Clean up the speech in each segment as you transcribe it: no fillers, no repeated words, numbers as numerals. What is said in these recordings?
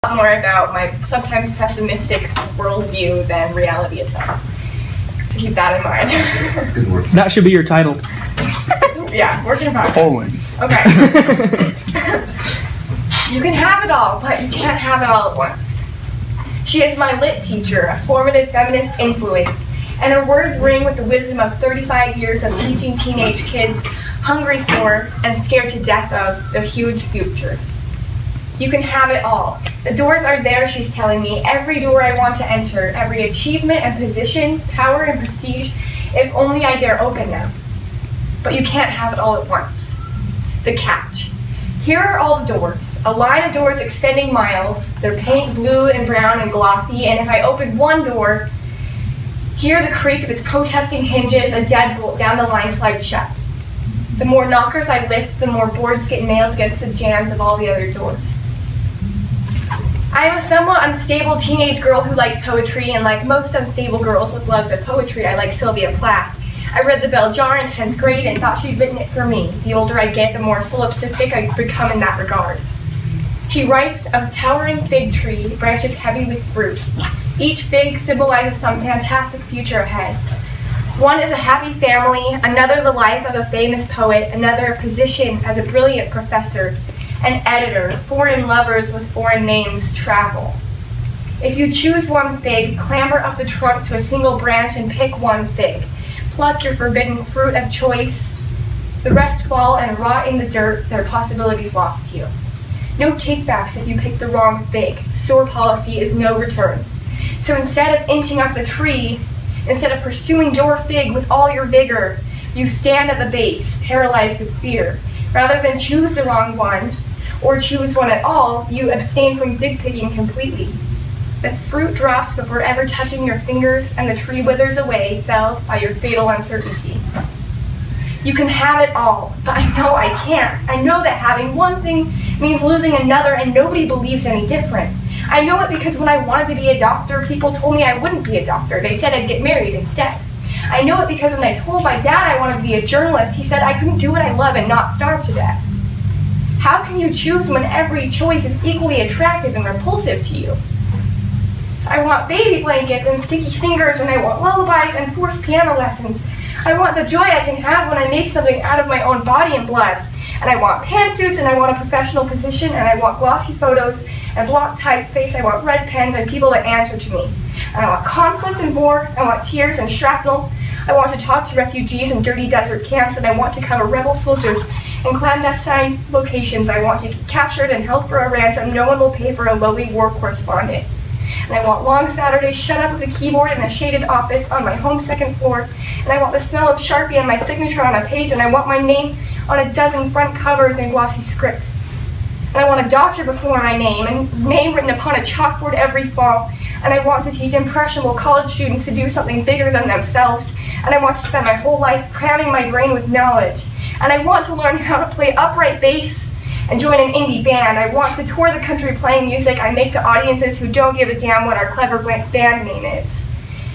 More about my sometimes pessimistic worldview than reality itself. So keep that in mind. That's good work. That should be your title. Yeah, working hard. Poland. Okay. You can have it all, but you can't have it all at once. She is my lit teacher, a formative feminist influence, and her words ring with the wisdom of 35 years of teaching teenage kids hungry for and scared to death of their huge futures. You can have it all. The doors are there, she's telling me. Every door I want to enter, every achievement and position, power and prestige, if only I dare open them. But you can't have it all at once. The catch. Here are all the doors, a line of doors extending miles. They're paint blue and brown and glossy, and if I open one door, hear the creak of its protesting hinges, a deadbolt down the line slides shut. The more knockers I lift, the more boards get nailed against the jambs of all the other doors. I am a somewhat unstable teenage girl who likes poetry, and like most unstable girls with loves of poetry, I like Sylvia Plath. I read The Bell Jar in 10th grade and thought she'd written it for me. The older I get, the more solipsistic I become in that regard. She writes of a towering fig tree, branches heavy with fruit. Each fig symbolizes some fantastic future ahead. One is a happy family, another the life of a famous poet, another a position as a brilliant professor, an editor, foreign lovers with foreign names travel. If you choose one fig, clamber up the trunk to a single branch and pick one fig. Pluck your forbidden fruit of choice. The rest fall and rot in the dirt, their possibilities lost to you. No takebacks if you pick the wrong fig. Store policy is no returns. So instead of inching up the tree, instead of pursuing your fig with all your vigor, you stand at the base, paralyzed with fear. Rather than choose the wrong one, or choose one at all, you abstain from fig picking completely. The fruit drops before ever touching your fingers, and the tree withers away, felled by your fatal uncertainty. You can have it all, but I know I can't. I know that having one thing means losing another, and nobody believes any different. I know it because when I wanted to be a doctor, people told me I wouldn't be a doctor. They said I'd get married instead. I know it because when I told my dad I wanted to be a journalist, he said I couldn't do what I love and not starve to death. How can you choose when every choice is equally attractive and repulsive to you? I want baby blankets and sticky fingers, and I want lullabies and forced piano lessons. I want the joy I can have when I make something out of my own body and blood. And I want pantsuits, and I want a professional position, and I want glossy photos and block typeface. I want red pens and people that answer to me. And I want conflict and war. I want tears and shrapnel. I want to talk to refugees in dirty desert camps, and I want to cover rebel soldiers in clandestine locations. I want to be captured and held for a ransom no one will pay for a lowly war correspondent. And I want long Saturdays shut up with a keyboard in a shaded office on my home second floor. And I want the smell of Sharpie and my signature on a page. And I want my name on a dozen front covers in glossy script. And I want a doctor before my name, and name written upon a chalkboard every fall. And I want to teach impressionable college students to do something bigger than themselves. And I want to spend my whole life cramming my brain with knowledge. And I want to learn how to play upright bass and join an indie band. I want to tour the country playing music I make to audiences who don't give a damn what our clever band name is.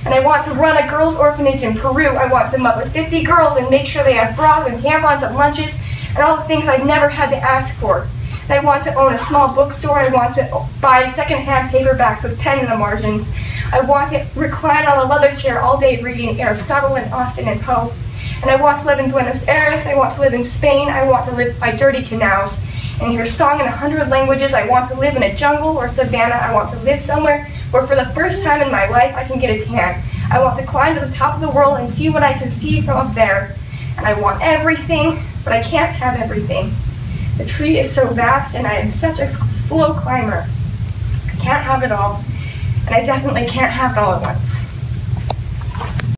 And I want to run a girls' orphanage in Peru. I want to muck with 50 girls and make sure they have bras and tampons and lunches and all the things I've never had to ask for. And I want to own a small bookstore. I want to buy secondhand paperbacks with pen in the margins. I want to recline on a leather chair all day reading Aristotle and Austen and Poe. And I want to live in Buenos Aires. I want to live in Spain. I want to live by dirty canals and hear song in 100 languages. I want to live in a jungle or savannah. I want to live somewhere where for the first time in my life I can get a tan. I want to climb to the top of the world and see what I can see from up there. And I want everything, but I can't have everything. The tree is so vast and I am such a slow climber. I can't have it all, and I definitely can't have it all at once.